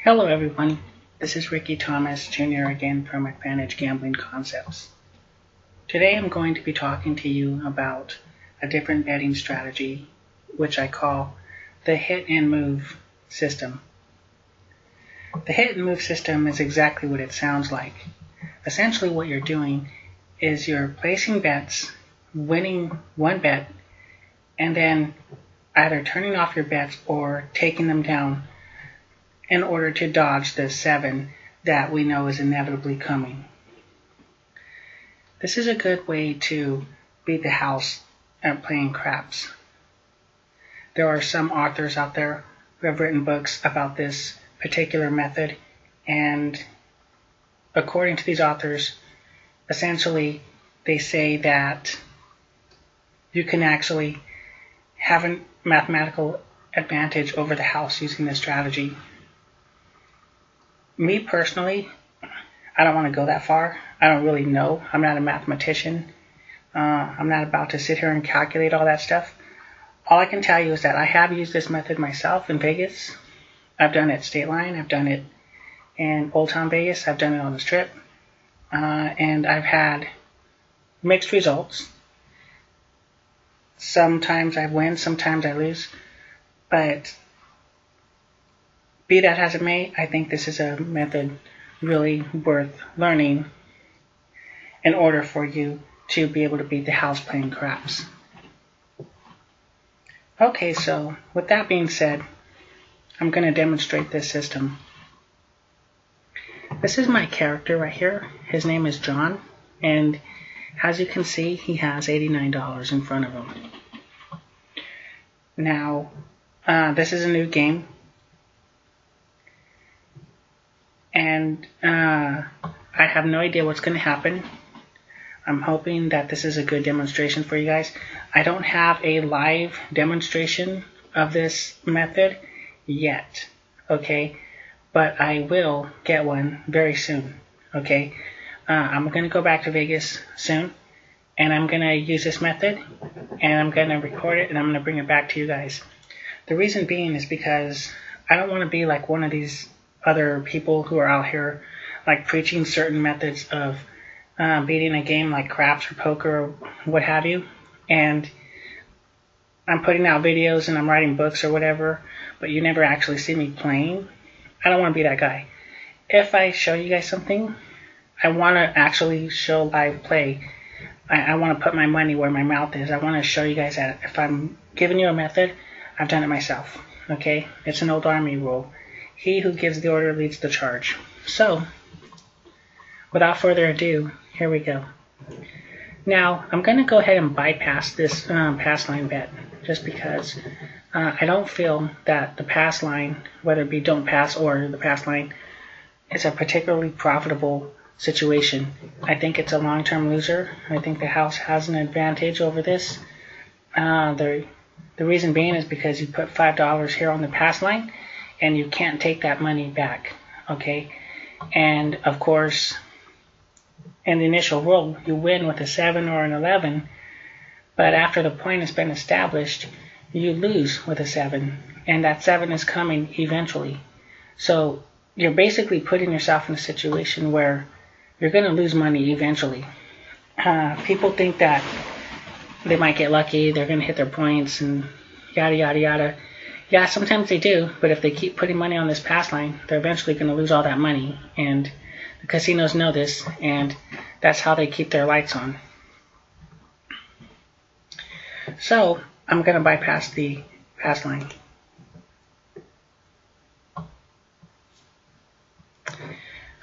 Hello everyone, this is Ricky Thomas Jr. again from Advantage Gambling Concepts. Today I'm going to be talking to you about a different betting strategy which I call the hit and move system. The hit and move system is exactly what it sounds like. Essentially what you're doing is you're placing bets, winning one bet, and then either turning off your bets or taking them down in order to dodge the 7 that we know is inevitably coming. This is a good way to beat the house at playing craps. There are some authors out there who have written books about this particular method, and according to these authors, essentially they say that you can actually have a mathematical advantage over the house using this strategy. Me personally, I don't want to go that far. I don't really know. I'm not a mathematician. I'm not about to sit here and calculate all that stuff. All I can tell you is that I have used this method myself in Vegas. I've done it at State Line. I've done it in Old Town Vegas. I've done it on the Strip. And I've had mixed results. Sometimes I win, sometimes I lose. But be that as it may, I think this is a method really worth learning in order for you to be able to beat the house playing craps. Okay, so with that being said, I'm going to demonstrate this system. This is my character right here. His name is John, and as you can see, he has $89 in front of him. Now, this is a new game. And I have no idea what's going to happen. I'm hoping that this is a good demonstration for you guys. I don't have a live demonstration of this method yet, okay? But I will get one very soon, okay? I'm going to go back to Vegas soon, and I'm going to use this method, and I'm going to record it, and I'm going to bring it back to you guys. The reason being is because I don't want to be like one of these other people who are out here like preaching certain methods of beating a game like craps or poker or what have you, and I'm putting out videos and I'm writing books or whatever, but you never actually see me playing. I don't want to be that guy. If I show you guys something, I want to actually show live play. I want to put my money where my mouth is. I want to show you guys that if I'm giving you a method, I've done it myself. Okay, it's an old army rule. He who gives the order leads the charge. So, without further ado, here we go. Now, I'm going to go ahead and bypass this pass line bet, just because I don't feel that the pass line, whether it be don't pass or the pass line, is a particularly profitable situation. I think it's a long-term loser. I think the house has an advantage over this. The reason being is because you put $5 here on the pass line, and you can't take that money back, okay? And of course, in the initial roll, you win with a 7 or an 11, but after the point has been established, you lose with a 7, and that 7 is coming eventually. So you're basically putting yourself in a situation where you're going to lose money eventually. People think that they might get lucky, they're going to hit their points, and yada, yada, yada. Yeah, sometimes they do, but if they keep putting money on this pass line, they're eventually going to lose all that money, and the casinos know this, and that's how they keep their lights on. So, I'm going to bypass the pass line.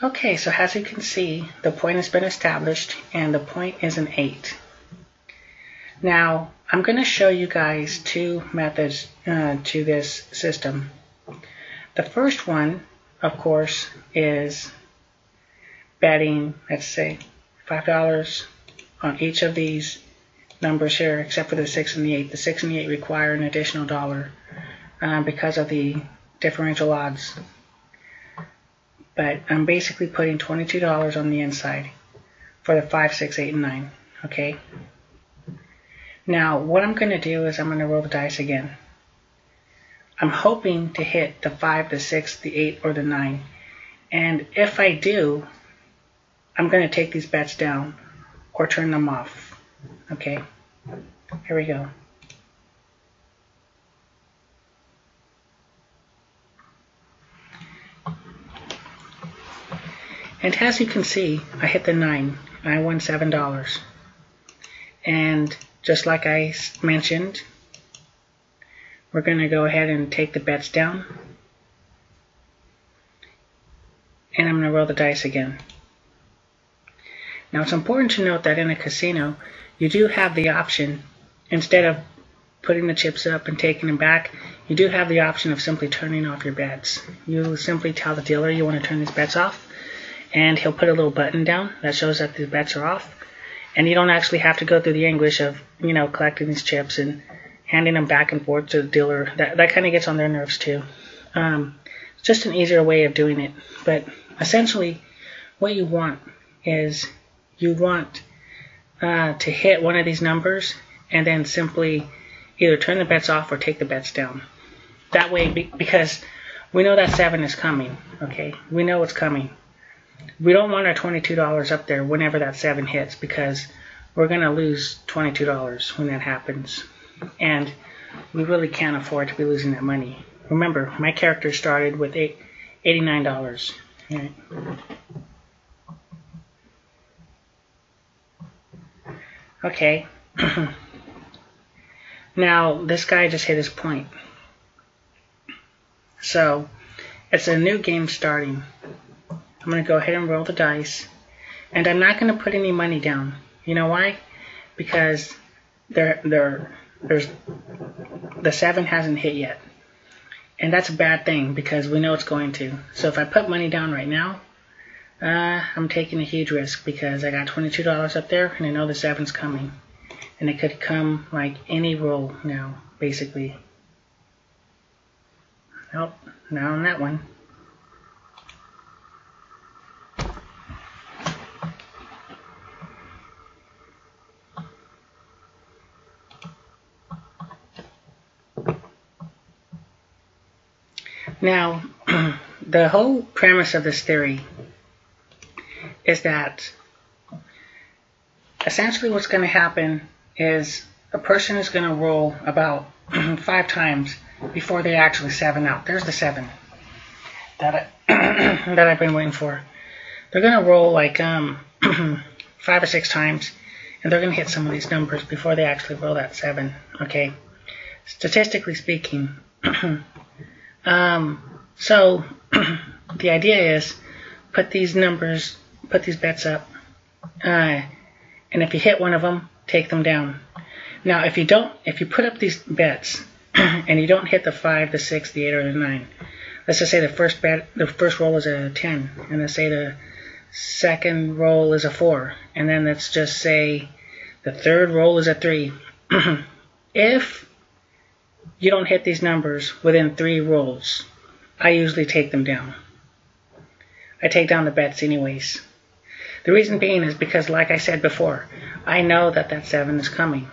Okay, so as you can see, the point has been established, and the point is an 8. Now, I'm going to show you guys two methods to this system. The first one, of course, is betting, let's say, $5 on each of these numbers here, except for the 6 and the 8. The 6 and the 8 require an additional dollar because of the differential odds. But I'm basically putting $22 on the inside for the 5, 6, 8, and 9, okay? Now, what I'm going to do is I'm going to roll the dice again. I'm hoping to hit the 5, the 6, the 8, or the 9. And if I do, I'm going to take these bets down or turn them off. Okay, here we go. And as you can see, I hit the 9 and I won $7. And just like I mentioned, we're going to go ahead and take the bets down. And I'm going to roll the dice again. Now it's important to note that in a casino, you do have the option, instead of putting the chips up and taking them back, you do have the option of simply turning off your bets. You simply tell the dealer you want to turn these bets off, and he'll put a little button down that shows that the bets are off. And you don't actually have to go through the anguish of, collecting these chips and handing them back and forth to the dealer. That kind of gets on their nerves too. It's just an easier way of doing it. But essentially, what you want is you want to hit one of these numbers and then simply either turn the bets off or take the bets down. That way, because we know that 7 is coming, okay? We know it's coming. We don't want our $22 up there whenever that 7 hits, because we're going to lose $22 when that happens. And we really can't afford to be losing that money. Remember, my character started with $89. Right? Okay. Now, this guy just hit his point. So, it's a new game starting. I'm going to go ahead and roll the dice. And I'm not going to put any money down. You know why? Because the 7 hasn't hit yet. And that's a bad thing because we know it's going to. So if I put money down right now, I'm taking a huge risk because I got $22 up there and I know the 7's coming. And it could come like any roll now, basically. Nope, not on that one. Now, the whole premise of this theory is that essentially what's going to happen is a person is going to roll about 5 times before they actually 7 out. There's the 7 that I've been waiting for. They're going to roll like 5 or 6 times, and they're going to hit some of these numbers before they actually roll that 7. Okay, statistically speaking. So the idea is put these bets up, and if you hit one of them, take them down. Now, if you put up these bets and you don't hit the 5, the 6, the 8, or the 9, let's just say the first roll is a 10, and let's say the second roll is a 4, and then let's just say the third roll is a 3. If you don't hit these numbers within 3 rolls, I usually take them down. I take down the bets anyways. The reason being is because, like I said before, I know that that 7 is coming.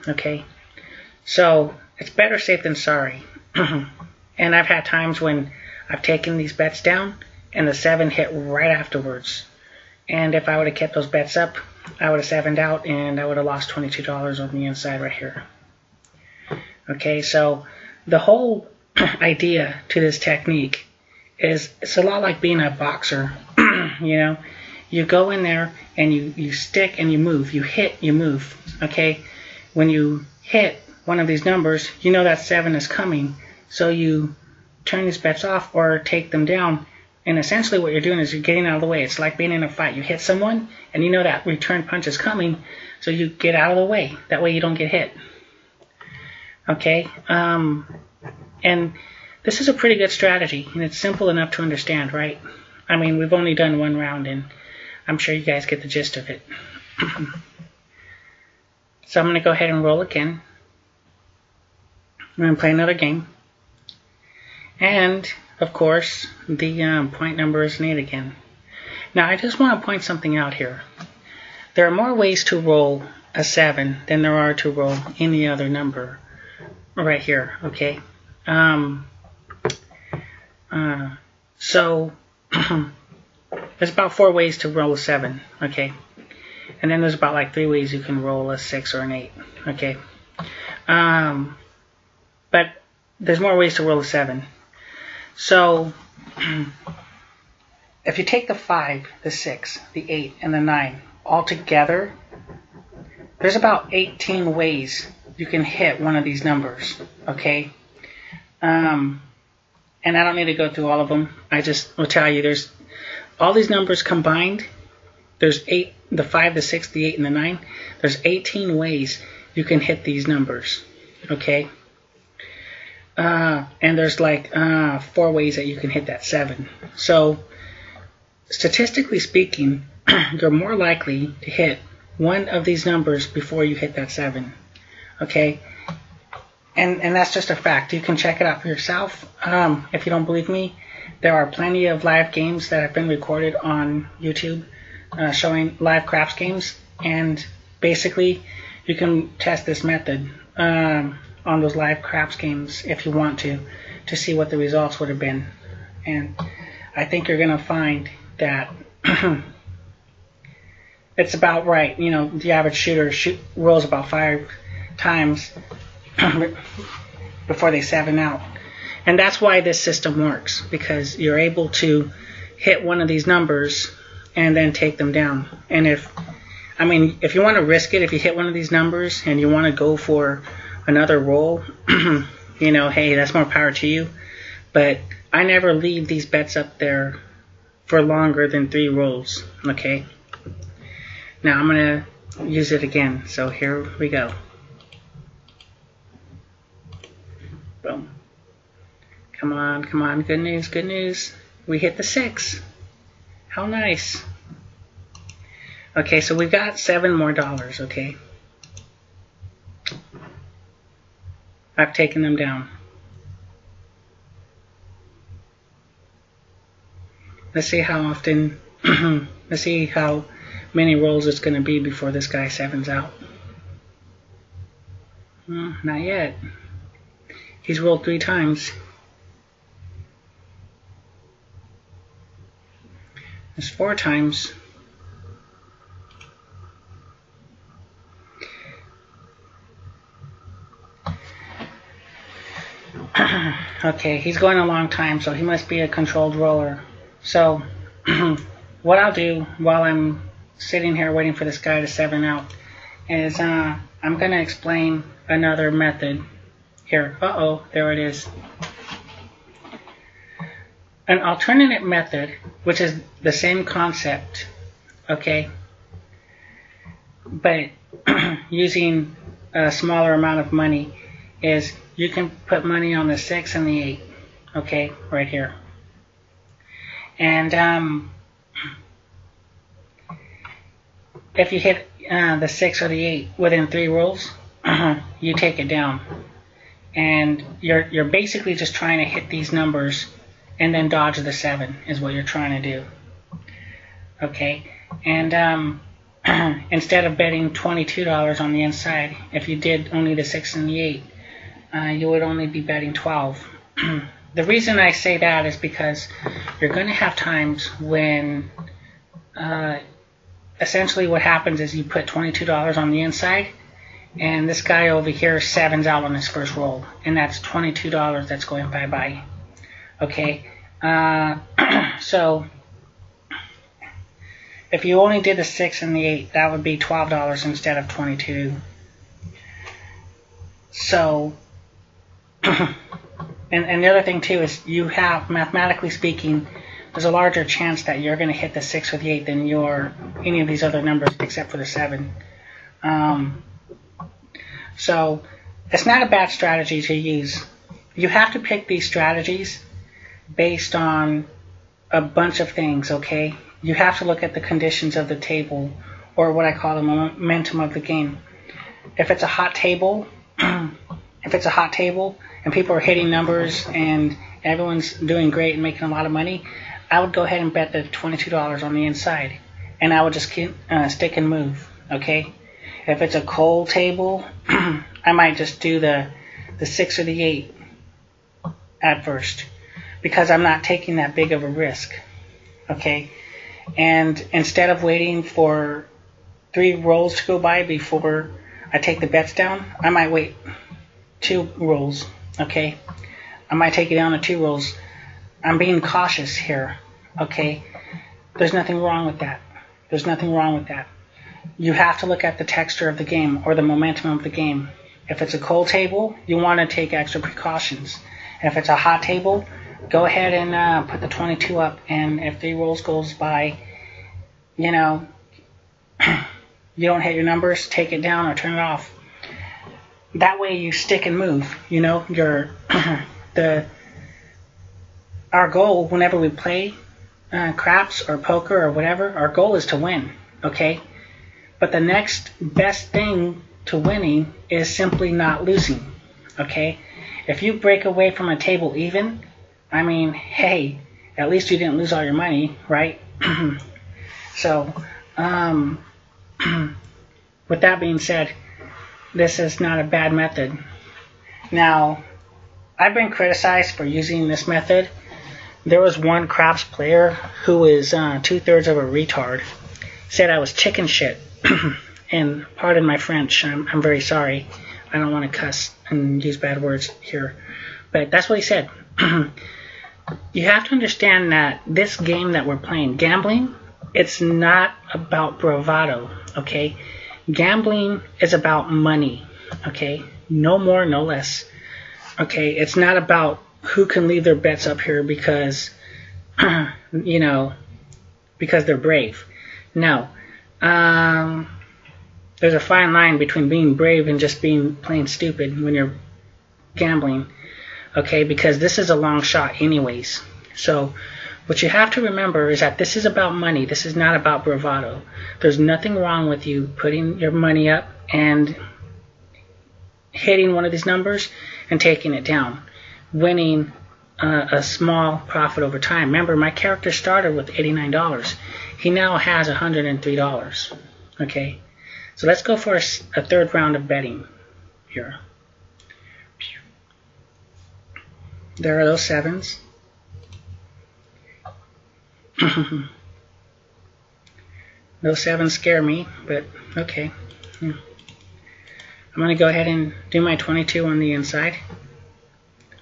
Okay? So, it's better safe than sorry. And I've had times when I've taken these bets down and the 7 hit right afterwards. And if I would have kept those bets up, I would have 7'd out and I would have lost $22 on the inside right here. Okay, so the whole idea to this technique is it's a lot like being a boxer. You go in there and you stick and you move. You hit, you move. Okay, when you hit one of these numbers, you know that 7 is coming, so you turn these bets off or take them down. And essentially what you're doing is you're getting out of the way. It's like being in a fight. You hit someone and you know that return punch is coming, so you get out of the way. That way you don't get hit. Okay, and this is a pretty good strategy, and it's simple enough to understand, right? I mean, we've only done 1 round, and I'm sure you guys get the gist of it. So I'm going to go ahead and roll again. I'm going to play another game. And, of course, the point number is an 8 again. Now, I just want to point something out here. There are more ways to roll a 7 than there are to roll any other number right here, okay? So there's about 4 ways to roll a 7, okay? And then there's about like 3 ways you can roll a 6 or an 8, okay? But there's more ways to roll a 7. So if you take the 5, the 6, the 8, and the 9 all together, there's about 18 ways you can hit one of these numbers, okay? And I don't need to go through all of them. I just will tell you there's all these numbers combined. There's 8, the 5, the 6, the 8, and the 9. There's 18 ways you can hit these numbers, okay? And there's like 4 ways that you can hit that 7. So statistically speaking, you're more likely to hit one of these numbers before you hit that 7, okay? And that's just a fact. You can check it out for yourself. If you don't believe me, there are plenty of live games that have been recorded on YouTube showing live craps games. And basically, you can test this method on those live craps games if you want to see what the results would have been. And I think you're going to find that it's about right. You know, the average shooter rolls about 5 times before they 7 out. And that's why this system works, because you're able to hit one of these numbers and then take them down. And if you want to risk it, if you hit one of these numbers and you want to go for another roll, you know, hey, that's more power to you. But I never leave these bets up there for longer than 3 rolls, okay? Now I'm going to use it again. So here we go. Boom. Come on, come on. Good news, good news. We hit the 6. How nice. Okay, so we've got $7 more, okay? I've taken them down. Let's see how often, let's see how many rolls it's going to be before this guy 7's out. Not yet. He's rolled 3 times. There's 4 times. Okay, he's going a long time, so he must be a controlled roller. So, what I'll do while I'm sitting here waiting for this guy to 7 out is I'm going to explain another method here. Uh-oh, there it is. An alternative method, which is the same concept, okay, but using a smaller amount of money, is you can put money on the 6 and the 8, okay, right here. And if you hit the 6 or the 8 within 3 rolls, you take it down. And you're basically just trying to hit these numbers and then dodge the 7 is what you're trying to do. Okay, and instead of betting $22 on the inside, if you did only the 6 and the 8, you would only be betting 12. The reason I say that is because you're going to have times when essentially what happens is you put $22 on the inside, and this guy over here 7's out on his first roll, and that's $22 that's going bye-bye. Okay, so if you only did the 6 and the 8, that would be $12 instead of $22. So, and the other thing too is you have, mathematically speaking, there's a larger chance that you're going to hit the 6 or the 8 than any of these other numbers except for the 7. So it's not a bad strategy to use. You have to pick these strategies based on a bunch of things, okay? You have to look at the conditions of the table, or what I call the momentum of the game. If it's a hot table, and people are hitting numbers and everyone's doing great and making a lot of money, I would go ahead and bet the $22 on the inside, and I would just stick and move, okay? If it's a cold table, I might just do the 6 or the 8 at first because I'm not taking that big of a risk. Okay, and instead of waiting for 3 rolls to go by before I take the bets down, I might wait 2 rolls. Okay, I might take it down to 2 rolls. I'm being cautious here. Okay, there's nothing wrong with that. There's nothing wrong with that. You have to look at the texture of the game or the momentum of the game. If it's a cold table, you want to take extra precautions. If it's a hot table, go ahead and put the 22 up, and if 3 rolls goes by, you know, you don't hit your numbers, take it down or turn it off. That way you stick and move. You know, our goal whenever we play craps or poker or whatever, our goal is to win. Okay, but the next best thing to winning is simply not losing. Okay, if you break away from a table even, I mean, hey, at least you didn't lose all your money, right? So, with that being said, this is not a bad method. Now, I've been criticized for using this method. There was one craps player who is 2/3 of a retard. Said I was chicken shit. And pardon my French, I'm very sorry. I don't want to cuss and use bad words here. But that's what he said. You have to understand that this game that we're playing, gambling, it's not about bravado, okay? Gambling is about money, okay? No more, no less. Okay, it's not about who can leave their bets up here because, you know, because they're brave. No. There's a fine line between being brave and just being plain stupid when you're gambling. Okay, because this is a long shot anyways. So what you have to remember is that this is about money. This is not about bravado. There's nothing wrong with you putting your money up and hitting one of these numbers and taking it down, winning a small profit over time. Remember, my character started with $89. He now has $103. Okay, so let's go for a 3rd round of betting here. There are those 7s. Those 7s scare me, but okay. I'm going to go ahead and do my 22 on the inside.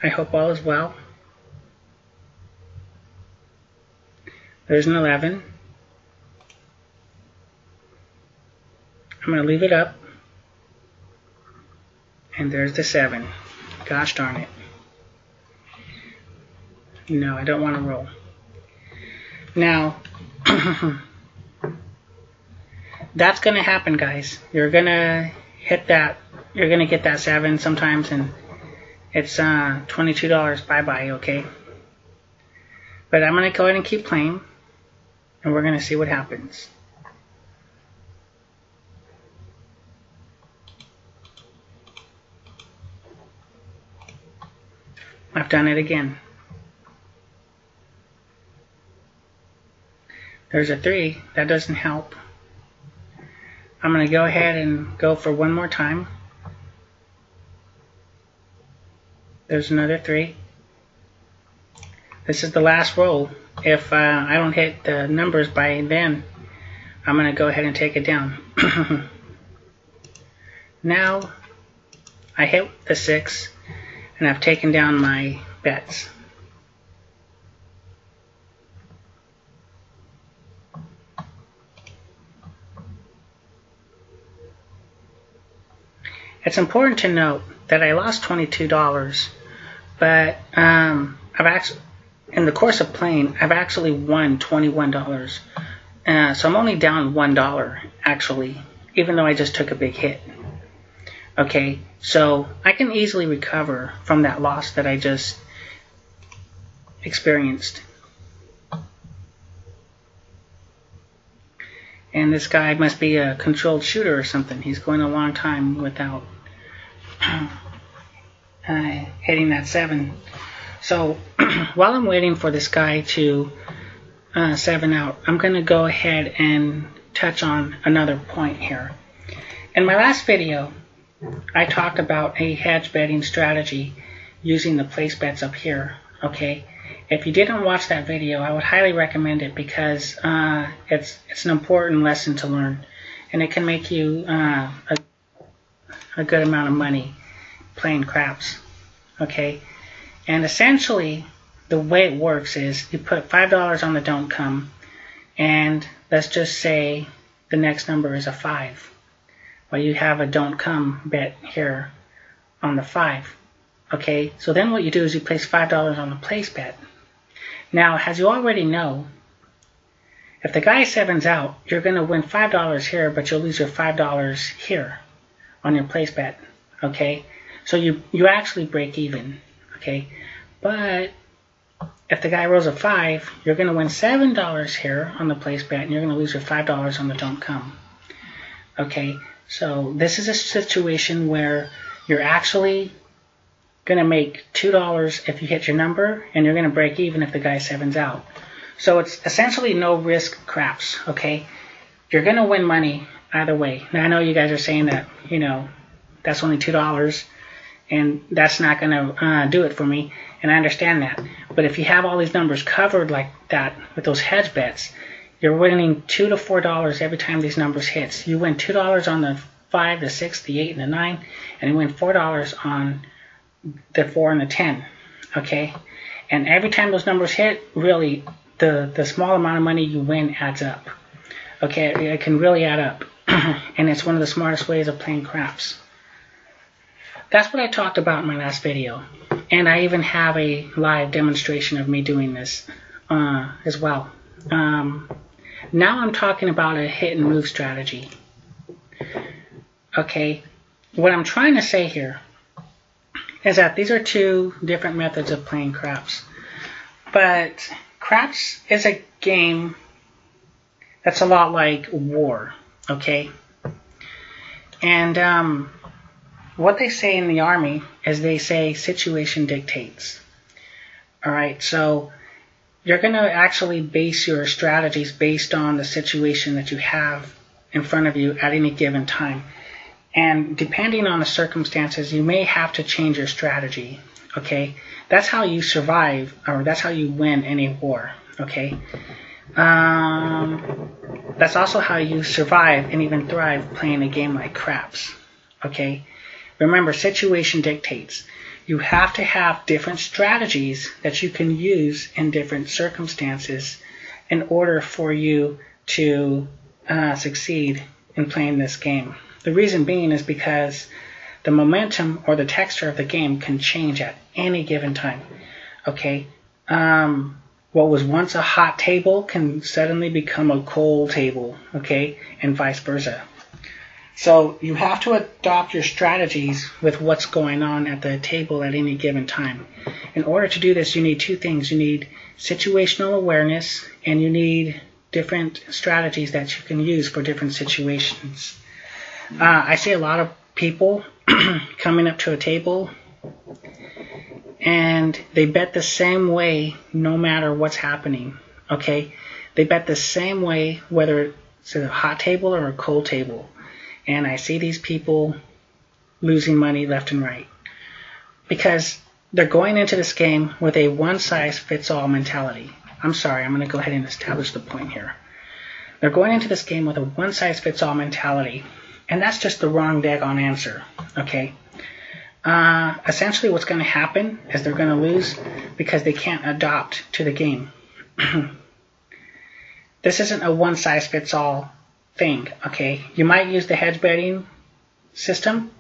I hope all is well. There's an 11. I'm going to leave it up. And there's the 7. Gosh darn it. No, I don't want to roll. Now, that's going to happen, guys. You're going to hit that. You're going to get that 7 sometimes, and it's $22 bye-bye, okay? But I'm going to go ahead and keep playing, and we're going to see what happens. I've done it again. There's a 3. That doesn't help. I'm going to go ahead and go for one more time. There's another 3. This is the last roll. If I don't hit the numbers by then, I'm going to go ahead and take it down. Now, I hit the 6, and I've taken down my bets. It's important to note that I lost $22, but I've actually, in the course of playing, I've actually won $21. So I'm only down $1 actually, even though I just took a big hit. Okay, so I can easily recover from that loss that I just experienced. And this guy must be a controlled shooter or something. He's going a long time without hitting that 7. So while I'm waiting for this guy to 7 out, I'm going to go ahead and touch on another point here. In my last video, I talked about a hedge betting strategy, using the place bets up here. Okay, if you didn't watch that video, I would highly recommend it because it's an important lesson to learn, and it can make you a good amount of money playing craps. Okay, and essentially the way it works is you put $5 on the don't come, and let's just say the next number is a 5. Well, you have a don't come bet here on the 5. Okay, so then what you do is you place $5 on the place bet. Now, as you already know, if the guy sevens out, you're going to win $5 here, but you'll lose your $5 here on your place bet. Okay, so you actually break even. Okay, but if the guy rolls a 5, you're going to win $7 here on the place bet, and you're going to lose your $5 on the don't come. Okay, so this is a situation where you're actually going to make $2 if you hit your number, and you're going to break even if the guy sevens out. So it's essentially no risk craps. Okay, you're going to win money either way. Now I know you guys are saying that, you know, that's only $2 and that's not going to do it for me, and I understand that. But if you have all these numbers covered like that with those hedge bets, you're winning $2 to $4 every time these numbers hits. You win $2 on the 5, the 6, the 8, and the 9, and you win $4 on the 4 and the 10. Okay, and every time those numbers hit, really the small amount of money you win adds up. Okay, it can really add up, and it's one of the smartest ways of playing craps. That's what I talked about in my last video, and I even have a live demonstration of me doing this as well. Now I'm talking about a hit and move strategy. Okay, what I'm trying to say here is that these are two different methods of playing craps. But craps is a game that's a lot like war, okay? And what they say in the Army is they say situation dictates. Alright, so you're going to actually base your strategies based on the situation that you have in front of you at any given time. And depending on the circumstances, you may have to change your strategy. Okay, that's how you survive, or that's how you win any war. Okay, that's also how you survive and even thrive playing a game like craps. Okay, remember, situation dictates. You have to have different strategies that you can use in different circumstances in order for you to succeed in playing this game. The reason being is because the momentum or the texture of the game can change at any given time. Okay, what was once a hot table can suddenly become a cold table. Okay, and vice versa. So you have to adopt your strategies with what's going on at the table at any given time. In order to do this, you need two things. You need situational awareness, and you need different strategies that you can use for different situations. I see a lot of people coming up to a table and they bet the same way no matter what's happening. Okay, they bet the same way whether it's a hot table or a cold table. And I see these people losing money left and right because they're going into this game with a one-size-fits-all mentality. I'm sorry, I'm going to go ahead and establish the point here. They're going into this game with a one-size-fits-all mentality, and that's just the wrong daggone answer. Okay. Essentially, what's going to happen is they're going to lose because they can't adopt to the game. This isn't a one-size-fits-all thing. Okay. You might use the hedge betting system.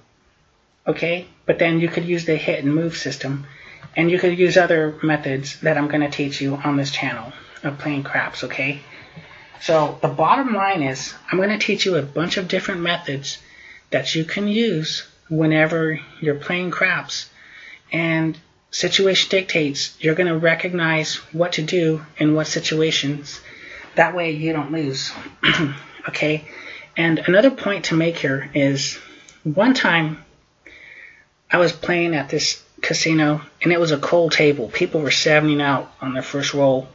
Okay, but then you could use the hit and move system, and you could use other methods that I'm going to teach you on this channel of playing craps. Okay. So the bottom line is I'm going to teach you a bunch of different methods that you can use whenever you're playing craps. And situation dictates. You're going to recognize what to do in what situations. That way you don't lose. Okay. And another point to make here is one time I was playing at this casino and it was a cold table. People were 7-ing out on their first roll.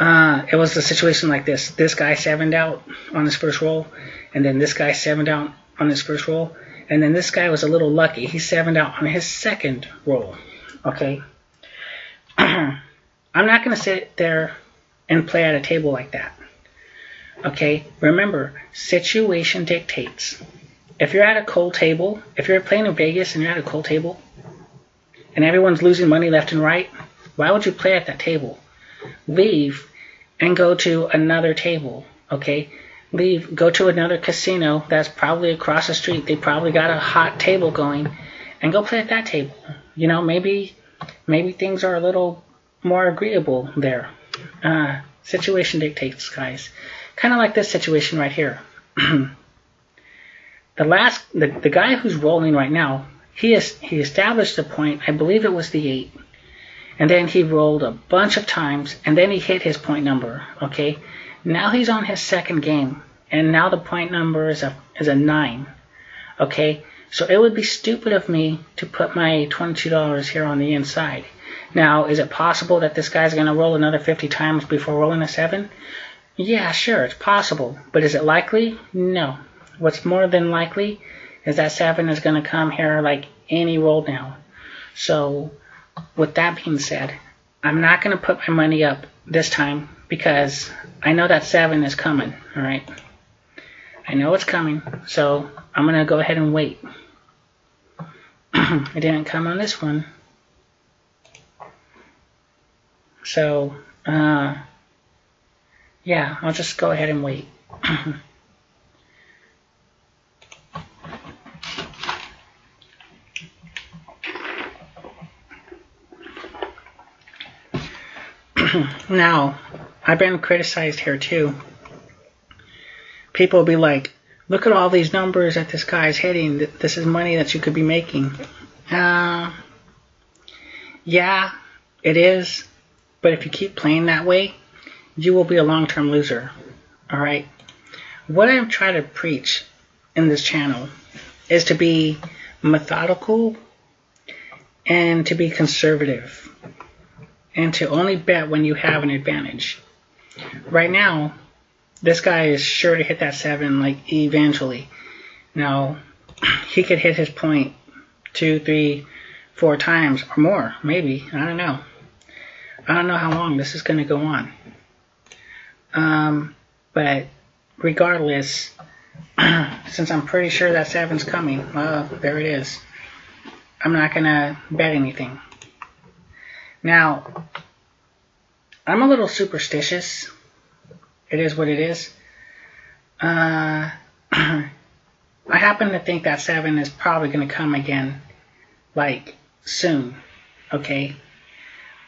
It was a situation like this. This guy 7'd out on his first roll, and then this guy 7'd out on his first roll, and then this guy was a little lucky. He 7'd out on his second roll. okay? I'm not going to sit there and play at a table like that. Okay, remember, situation dictates. If you're at a cold table, if you're playing in Vegas and you're at a cold table, and everyone's losing money left and right, why would you play at that table? Leave and go to another table, okay? Leave, go to another casino that's probably across the street. They probably got a hot table going, and go play at that table. You know, maybe things are a little more agreeable there. Situation dictates, guys. Kind of like this situation right here. The guy who's rolling right now, he established a point. I believe it was the 8, and then he rolled a bunch of times, and then he hit his point number. Okay, now he's on his second game, and now the point number is a 9. Okay, so it would be stupid of me to put my $22 here on the inside. Now, is it possible that this guy's going to roll another 50 times before rolling a 7? Yeah, sure, it's possible. But is it likely? No. What's more than likely is that 7 is going to come here like any roll now. So, with that being said, I'm not going to put my money up this time because I know that 7 is coming, alright? I know it's coming, so I'm going to go ahead and wait. It didn't come on this one. So, yeah, I'll just go ahead and wait. Now, I've been criticized here too. People will be like, look at all these numbers that this guy's hitting. This is money that you could be making. Yeah, it is. But if you keep playing that way, you will be a long-term loser. Alright? What I'm trying to preach in this channel is to be methodical and to be conservative. And to only bet when you have an advantage. Right now, this guy is sure to hit that 7 like eventually. Now, he could hit his point 2, 3, 4 times or more, maybe. I don't know. I don't know how long this is going to go on. But regardless, since I'm pretty sure that 7's coming, well, there it is. I'm not going to bet anything. Now, I'm a little superstitious. It is what it is. I happen to think that 7 is probably going to come again, like, soon. Okay?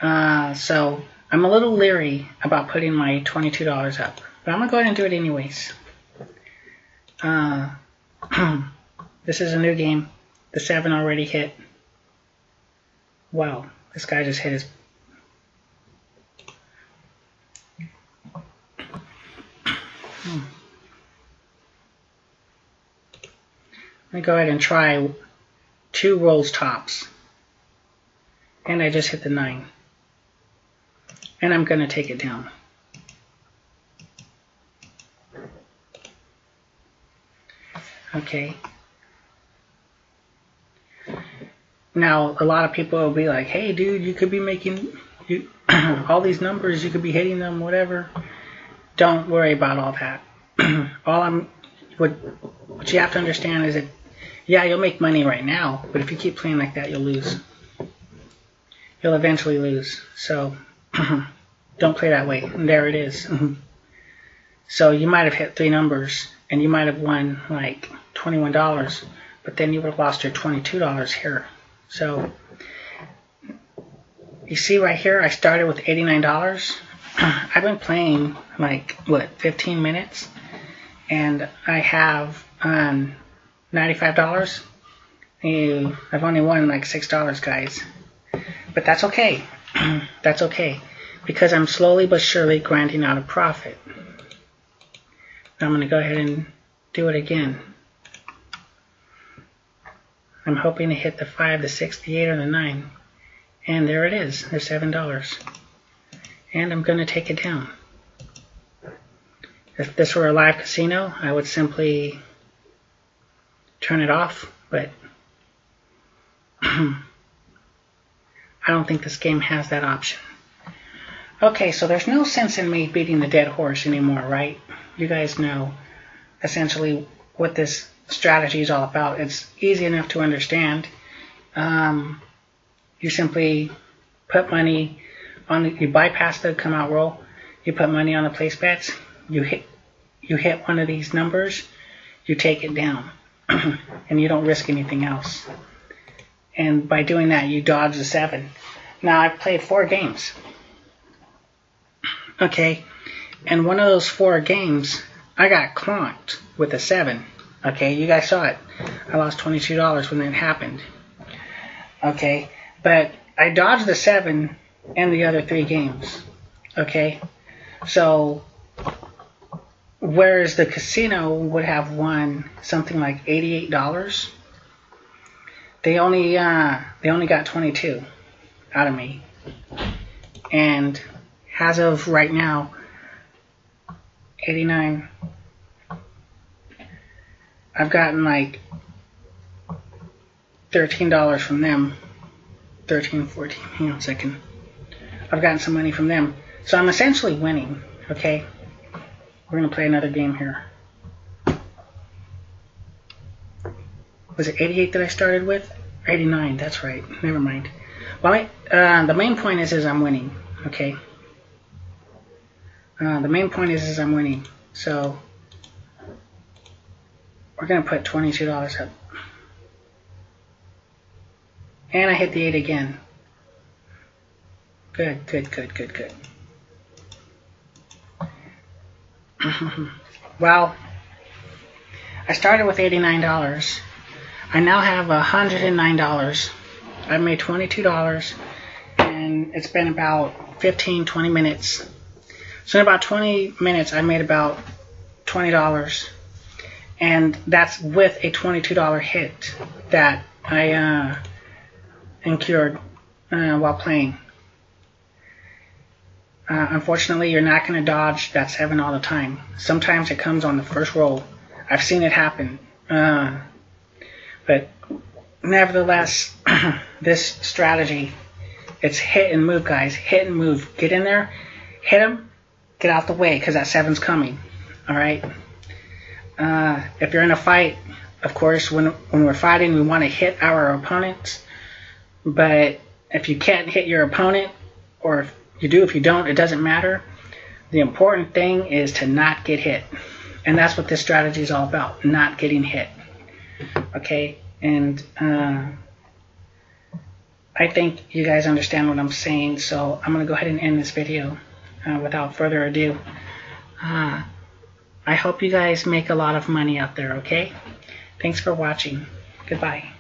So, I'm a little leery about putting my $22 up. But I'm going to go ahead and do it anyways. This is a new game. The 7 already hit. Wow. This guy just hit his... Let me go ahead and try 2 rolls tops. And I just hit the 9. And I'm going to take it down. Okay. Now, a lot of people will be like, hey, dude, you could be making all these numbers. You could be hitting them, whatever. Don't worry about all that. What you have to understand is that, yeah, you'll make money right now, but if you keep playing like that, you'll lose. You'll eventually lose. So, don't play that way. And there it is. So, you might have hit 3 numbers, and you might have won, like, $21, but then you would have lost your $22 here. So, you see right here, I started with $89. I've been playing, like, 15 minutes? And I have $95. I've only won, like, $6, guys. But that's okay. That's okay. Because I'm slowly but surely grinding out a profit. Now I'm going to go ahead and do it again. I'm hoping to hit the 5, the 6, the 8, or the 9. And there it is. There's $7. And I'm going to take it down. If this were a live casino, I would simply turn it off. But I don't think this game has that option. Okay, so there's no sense in me beating the dead horse anymore, right? You guys know essentially what this strategy is all about. It's easy enough to understand. You simply put money on you bypass the come out roll, you put money on the place bets, you hit one of these numbers, you take it down, and you don't risk anything else. And by doing that, you dodge the 7. Now, I've played 4 games. Okay, and one of those 4 games, I got clonked with a 7. Okay, you guys saw it. I lost $22 when that happened. Okay, but I dodged the 7 and the other 3 games. Okay, so whereas the casino would have won something like $88, they only got 22 out of me. And as of right now, 89. I've gotten like $13 from them. 13, 14, hang on a second. I've gotten some money from them. So I'm essentially winning, okay? We're going to play another game here. Was it 88 that I started with? 89, that's right. Never mind. Well, the main point is I'm winning, okay? The main point is I'm winning. So we're going to put $22 up. And I hit the 8 again. Good, good, good, good, good. Well, I started with $89. I now have $109. I've made $22, and it's been about 15-20 minutes. So in about 20 minutes, I made about $20, and that's with a $22 hit that I incurred while playing. Unfortunately, you're not going to dodge that 7 all the time. Sometimes it comes on the first roll. I've seen it happen. But nevertheless, this strategy, it's hit and move, guys. Hit and move. Get in there, hit them, get out the way, because that 7's coming. All right? If you're in a fight, of course, when we're fighting, we want to hit our opponents. But if you can't hit your opponent, or if you do, if you don't, it doesn't matter. The important thing is to not get hit. And that's what this strategy is all about, not getting hit. Okay? And I think you guys understand what I'm saying, so I'm going to go ahead and end this video without further ado. I hope you guys make a lot of money out there, okay? Thanks for watching. Goodbye.